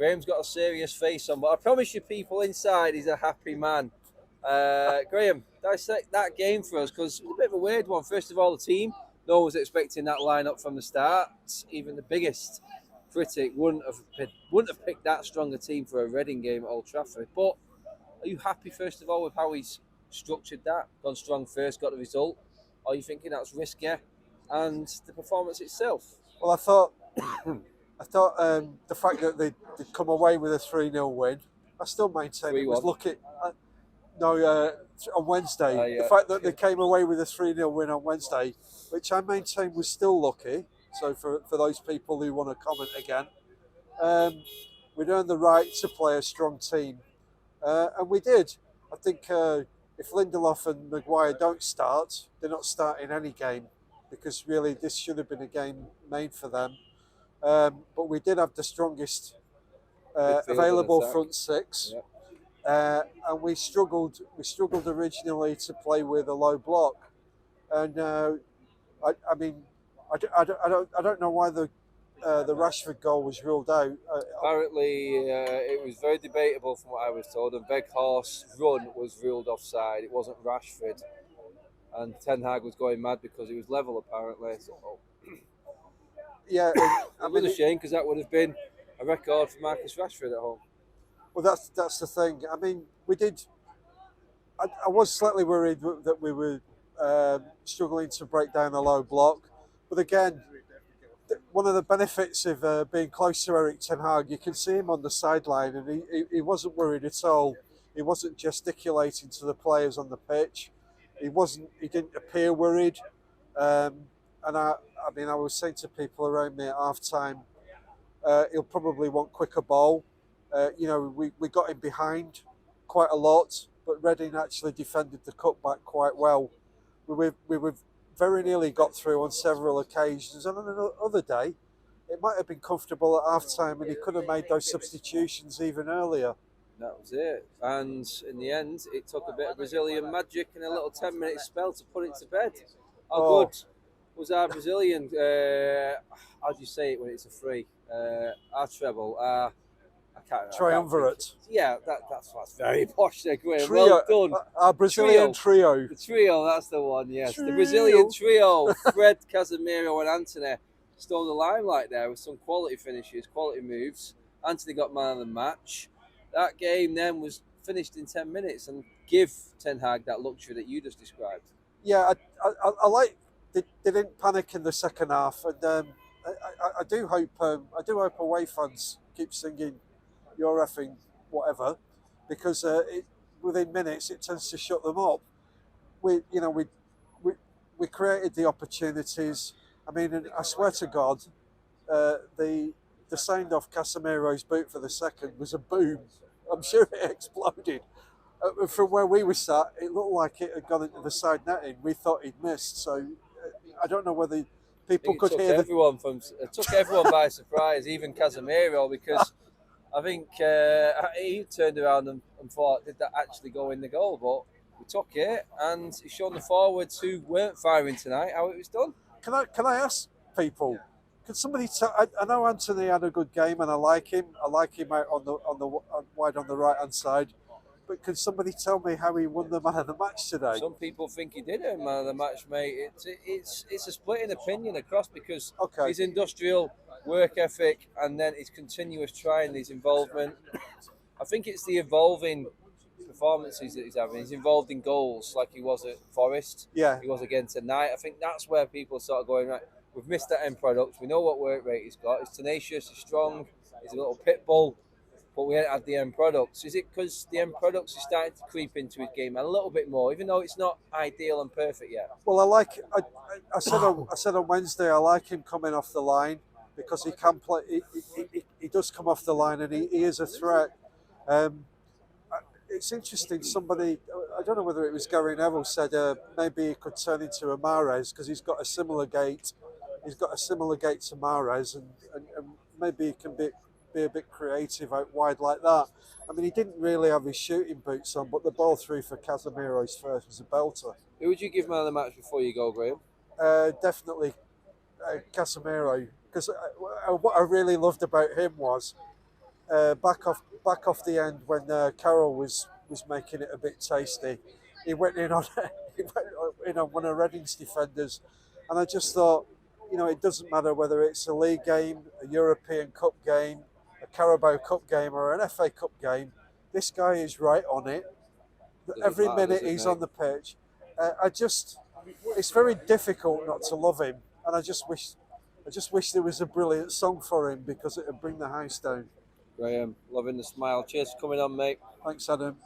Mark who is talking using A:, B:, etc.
A: Graham's got a serious face on, but I promise you, people inside, he's a happy man. Graham, dissect that game for us, because it's a bit of a weird one. First of all, the team, no one was expecting that lineup from the start. Even the biggest critic wouldn't have picked that strong a team for a Reading game at Old Trafford. But are you happy, first of all, with how he's structured that? Gone strong first, got the result? Or are you thinking that's riskier? And the performance itself?
B: Well, I thought the fact that they'd come away with a 3-0 win, I still maintain it was
A: 3-1.
B: lucky. On Wednesday,
A: Yeah.
B: the fact that they came away with a 3-0 win on Wednesday, which I maintain was still lucky. So for those people who want to comment again, we'd earned the right to play a strong team. And we did. I think if Lindelof and Maguire don't start, they're not starting any game, because really this should have been a game made for them. But we did have the strongest available front six, and we struggled. We struggled originally to play with a low block, and I don't know why the Rashford goal was ruled out.
A: Apparently, it was very debatable from what I was told, and Weghorst's run was ruled offside. It wasn't Rashford, and Ten Hag was going mad because it was level apparently. So,
B: yeah,
A: it was a shame, because that would have been a record for Marcus Rashford at home.
B: Well, that's the thing. I mean, we did. I was slightly worried that we were struggling to break down a low block, but again, one of the benefits of being close to Eric Ten Hag, you can see him on the sideline, and he wasn't worried at all. He wasn't gesticulating to the players on the pitch. He didn't appear worried. And I was saying to people around me at half time, he'll probably want quicker ball. We got him behind quite a lot, but Reading actually defended the cutback quite well. We were very nearly got through on several occasions, and on another day, it might have been comfortable at half time, and he could have made those substitutions even earlier.
A: That was it. And in the end, it took a bit of Brazilian magic and a little 10-minute spell to put it to bed. How good was our Brazilian, how do you say it when it's a free? Our treble, I can't remember.
B: Triumvirate.
A: Yeah, that's very posh there, Graham.
B: Trio,
A: well done.
B: Our Brazilian trio.
A: The trio, that's the one, yes.
B: Trio.
A: The Brazilian trio, Fred, Casemiro and Antony, stole the limelight there with some quality finishes, quality moves. Antony got man of the match. That game then was finished in 10 minutes and give Ten Hag that luxury that you just described.
B: Yeah, I like they didn't panic in the second half, and I do hope away fans keep singing "You're effing whatever," because within minutes it tends to shut them up. We created the opportunities. I mean, and I swear to God, the signed off Casemiro's boot for the second was a boom. I'm sure it exploded. From where we were sat, it looked like it had gone into the side netting. We thought he'd missed. So I don't know whether people could hear
A: it took everyone by surprise, even Casemiro, because I think he turned around and thought, did that actually go in the goal? But we took it, and he's shown the forwards who weren't firing tonight how it was done.
B: Can I ask people? Could somebody tell? I know Anthony had a good game, and I like him. I like him out on the wide on the right hand side. But could somebody tell me how he won the man of the match today?
A: Some people think he did it, man of the match, mate. It's a splitting opinion across, because his industrial work ethic and then his continuous trying, his involvement. I think it's the evolving performances that he's having. He's involved in goals like he was at Forest.
B: Yeah.
A: He was again tonight. I think that's where people sort of going, right, we've missed that end product. We know what work rate he's got. He's tenacious, he's strong, he's a little pit bull. But we haven't had the end products. Is it because the end products are starting to creep into his game a little bit more, even though it's not ideal and perfect yet?
B: Well, I said on Wednesday, I like him coming off the line, because he can play. He does come off the line, and he is a threat. It's interesting. Somebody, I don't know whether it was Gary Neville, said maybe he could turn into a Mahrez because he's got a similar gait. He's got a similar gait to Mahrez, and maybe he can be a bit creative out wide like that. I mean, he didn't really have his shooting boots on, but the ball through for Casemiro's first was a belter.
A: Who would you give man of the match before you go, Graham?
B: Definitely Casemiro, because what I really loved about him was back off the end when Carroll was making it a bit tasty. He went in on he went in on one of Reading's defenders, and I just thought, you know, it doesn't matter whether it's a league game, a European Cup game, a Carabao Cup game, or an FA Cup game. This guy is right on it. Every minute he's on the pitch. It's very difficult not to love him, and I just wish there was a brilliant song for him because it would bring the house down.
A: Graham, loving the smile. Cheers for coming on, mate.
B: Thanks, Adam.